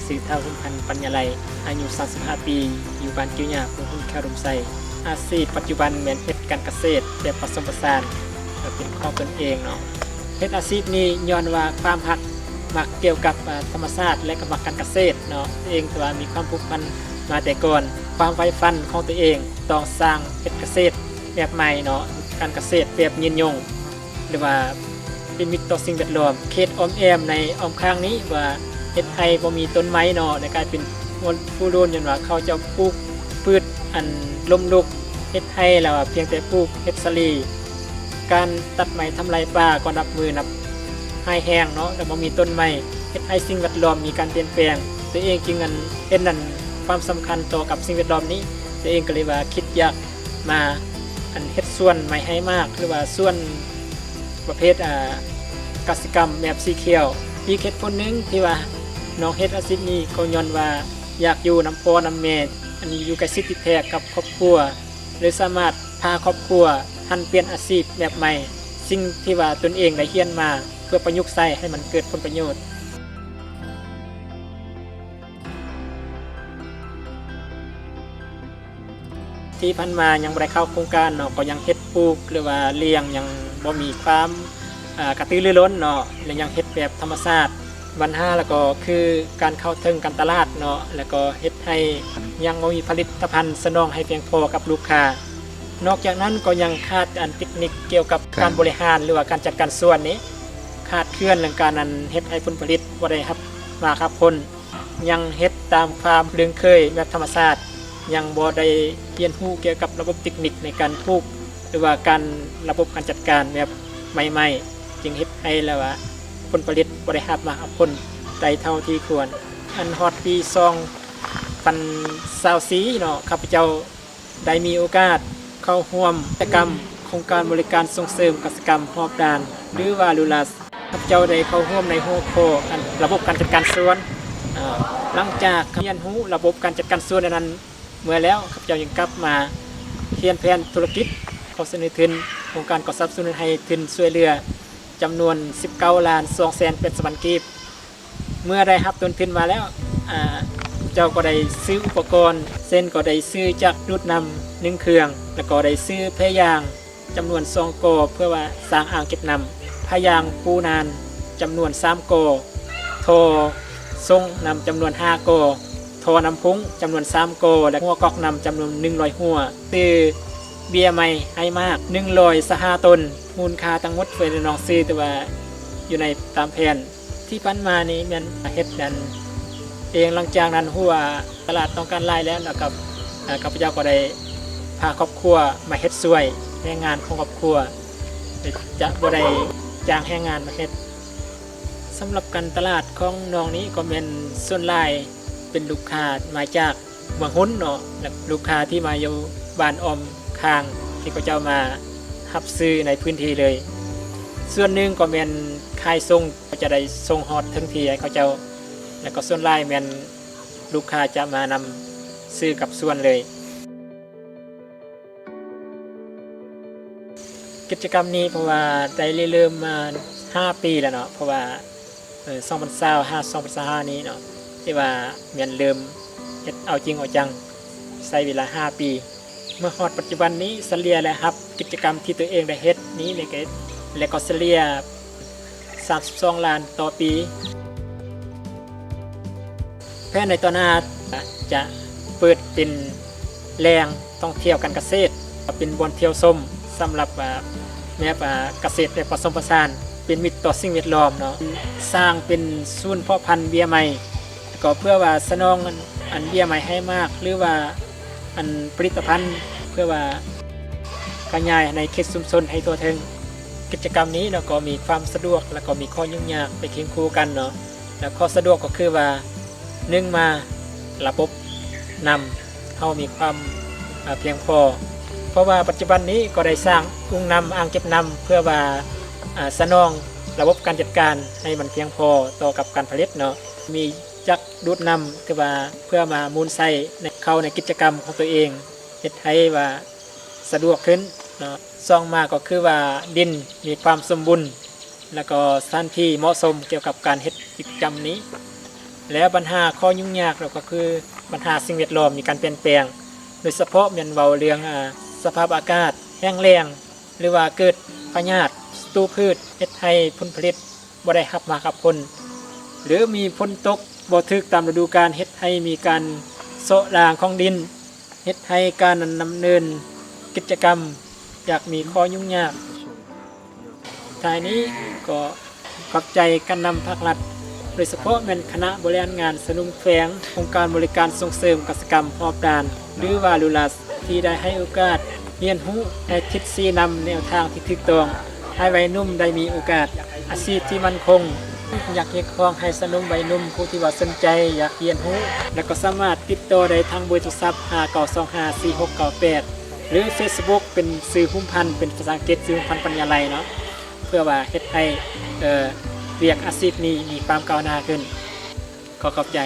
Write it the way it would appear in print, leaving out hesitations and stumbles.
ซื้อเท่าหุ่นพันปัญญาไลอายุ35ปีอยู่บ้านเกียวหยาเมืองหุ่นแครุมไซอาชีพปัจจุบันแม่นเฮ็ดการเกษตรแบบผสมผสานเป็นของตนเองเนาะเฮ็ดอาชีพนี้ย้อนว่าความรักมักเกี่ยวกับธรรมชาติและก็มักการเกษตรเนาะตัวเองถือว่ามีความผูกพันมาแต่ก่อนความใฝ่ฝันของตัวเองต้องสร้างเฮ็ดเกษตรแบบใหม่เนาะการเกษตรแบบยืนยงหรือว่าเป็นมิตรต่อสิ่งแวดล้อมเขตอ้อมแอมในอ้อมข้างนี้ว่าเฮ็ดให้บ่มีต้นไม้เนาะในกลายเป็นผู้โดนยันว่าเขาจะปลูกพืชอันล้มลุกเฮ็ดให้แล้วเพียงแต่ปลูกเฮ็ดสลีการตัดไม้ทำลายป่าก็นับมือนับให้แห้งเนาะแล้วบ่มีต้นไม้เฮ็ดให้สิ่งแวดล้อมมีการเปลี่ยนแปลงตัวเองจึงอันเฮ็ดนั่นความสำคัญต่อกับสิ่งแวดล้อมนี้ตัวเองก็เลยว่าคิดอยากมาอันเฮ็ดส่วนไม้ให้มากหรือว่าส่วนประเภทกสิกรรมแบบสีเขียวอีกเหตุผลนึงที่ว่าน้องเฮ็ดอาชีพนี้ก็ย้อนว่าอยากอยู่น้ำพ่อน้ำแม่อันนี้อยู่ใกล้ชิดติดแท้กับครอบครัวหรือสามารถพาครอบครัวหันเปลี่ยนอาชีพแบบใหม่สิ่งที่ว่าตนเองได้เรียนมาเพื่อประยุกต์ใช้ให้มันเกิดผลประโยชน์ที่พันมายังบ่ได้เข้าโครงการเนาะก็ยังเฮ็ดปลูกหรือว่าเลี้ยงยังบ่มีความกระตือรือร้นเนาะและยังเฮ็ดแบบธรรมชาติปัญหาแล้วก็คือการเข้าถึงการตลาดเนาะแล้วก็เฮ็ดให้ยังบ่มีผลิตภัณฑ์สนองให้เพียงพอกับลูกค้านอกจากนั้นก็ยังขาดเทคนิคเกี่ยวกับการบริหารหรือว่าการจัดการส่วนนี้ขาดเคลื่อนเรื่องการนั้นเฮ็ดให้ผลผลิตบ่ได้รับมาครับผลยังเฮ็ดตามความเลื่องเคยแบบธรรมชาติยังบ่ได้เรียนรู้เกี่ยวกับระบบเทคนิคในการปลูกหรือว่าการระบบการจัดการแบบใหม่ๆจึงเฮ็ดให้แล้วว่าผลผลิตบ่ได้รับมาผลได้เท่าที่ควรอันฮอดปี2024เนาะข้าพเจ้าได้มีโอกาสเข้าร่วมกิจกรรมโครงการบริการส่งเสริมกสิกรรมรอบด้านหรือว่าลูลาสข้าพเจ้าได้เข้าร่วมในหัวข้อระบบการจัดการสวนหลังจากเรียนรู้ระบบการจัดการสวนนั้นเมื่อแล้วข้าพเจ้ายังกลับมาเขียนแผนธุรกิจขอเสนอทุนโครงการก่อสร้างสนุนให้ทุนช่วยเหลือจำนวน19,200,000 กีบเมื่อได้รับต้นทุนมาแล้วเจ้าก็ได้ซื้ออุปกรณ์เส้นก็ได้ซื้อจักรดูดน้ำ1 เครื่องแล้วก็ได้ซื้อพยางจำนวน2 กอเพื่อว่าสร้างอ่างเก็บน้ำพยางปูนานจำนวน3 กอโททรงน้ำจำนวน5 กอโทน้ำพุ้งจำนวน3 กอและหัวกอกน้ำจำนวน100 หัวซื้อเบียร์ใหม่ให้มาก125 ต้นมูลค่าทั้งหมดเพื่อน้องซื้อแต่ว่าอยู่ในตามแผนที่พันมานี้แม่นเฮ็ดนั้นเองหลังจากนั้นหัวตลาดต้องการรายแล้วกับข้าพเจ้าก็ได้พาครอบครัวมาเฮ็ดช่วยแรงงานของครอบครัวจะบ่ได้จ้างแรงงานมาเฮ็ดสำหรับการตลาดของน้องนี้ก็เป็นส่วนหลายเป็นลูกค้ามาจากเมืองหุ้นเนาะและลูกค้าที่มาอยู่บ้านออมข้างที่เขาเจ้ามารับซื้อในพื้นที่เลยส่วนหนึ่งก็เป็นขายส่งก็จะได้ส่งฮอดถึงที่ให้เขาเจ้าแล้วก็ส่วนหลายแม่นลูกค้าจะมานำซื้อกับส่วนเลยกิจกรรมนี้เพราะว่าได้เริ่มมา5 ปีแล้วเนาะเพราะว่า2025นี้เนาะที่ว่าแม่นเริ่มเฮ็ดเอาจริงเอาจังใช้เวลา5 ปีเมื่อฮอดปัจจุบันนี้เฉลี่ยแล้วครับกิจกรรมที่ตัวเองได้เฮ็ดนี้แล้วก็เฉลี่ย32 ล้านต่อปีแผนในต่อหน้าจะเปิดเป็นแหล่งท่องเที่ยวการเกษตรเป็นบ่อนเที่ยวชมสำหรับแนวเกษตรแบบผสมผสานเป็นมิตรต่อสิ่งแวดล้อมเนาะสร้างเป็นศูนย์เพาะพันธุ์เบี้ยใหม่ก็เพื่อว่าสนองอันเบี้ยใหม่ให้มากหรือว่าอันผลิตภัณฑ์เพื่อว่ากระจายในเขตชุมชนให้ทั่วถึงกิจกรรมนี้เนาะก็มีความสะดวกแล้วก็มีข้อยุ่งยากไปเคียงคู่กันเนาะแล้วข้อสะดวกก็คือว่า1มาระบบนำเฮามีความเพียงพอเพราะว่าปัจจุบันนี้ก็ได้สร้างอุ้งน้ำอ่างเก็บน้ำเพื่อว่าสนองระบบการจัดการให้มันเพียงพอต่อกับการผลิตเนาะมีจักรดูดน้ำคือว่าเพื่อมามูลใส่เข้าในกิจกรรมของตัวเองเฮ็ดให้ว่าสะดวกขึ้นเนาะ2มาก็คือว่าดินมีความสมบูรณ์แล้วก็สถานที่เหมาะสมเกี่ยวกับการเฮ็ดกิจกรรมนี้ แล้วปัญหาข้อยุ่งยากเราก็คือปัญหาสิ่งแวดล้อมมีการเปลี่ยนแปลงโดยเฉพาะแม่นเว้าเรื่องสภาพอากาศแห้งแล้งหรือว่าเกิดพยาธิศัตรูพืชเฮ็ดให้ผลผลิตบ่ได้รับมากับผลหรือมีฝนตกบ่ถึกตามฤดูกาลเฮ็ดให้มีการโซะรางของดินเฮ็ดให้การดำเนินกิจกรรมอยากมีข้อยุ่งยากท้ายนี้ก็ขอบใจการนำภาครัฐโดยเฉพาะแม่นคณะบริหารงานสนุมแฝงองค์การบริการส่งเสริมเกษตรกรรมรอบด้านหรือว่าลูลัสที่ได้ให้โอกาสเรียนรู้ในทิศชี้นำแนวทางที่ถูกต้องให้วัยหนุ่มได้มีโอกาสอาชีพที่มั่นคงอยากเรียกร้องให้สนุมวัยหนุ่มผู้ที่ว่าสนใจอยากเรียนรู้และก็สามารถติดต่อได้ทางเบอร์โทรศัพท์59254698หรือ Facebook เป็นสื่อหุ้มพันเป็นภาษาอังกฤษสื่อหุ้มพันปัญญาไลเนาะเพื่อว่าเฮ็ดให้เรียกอาชีพนี้มีความก้าวหน้าขึ้นขอขอบใจ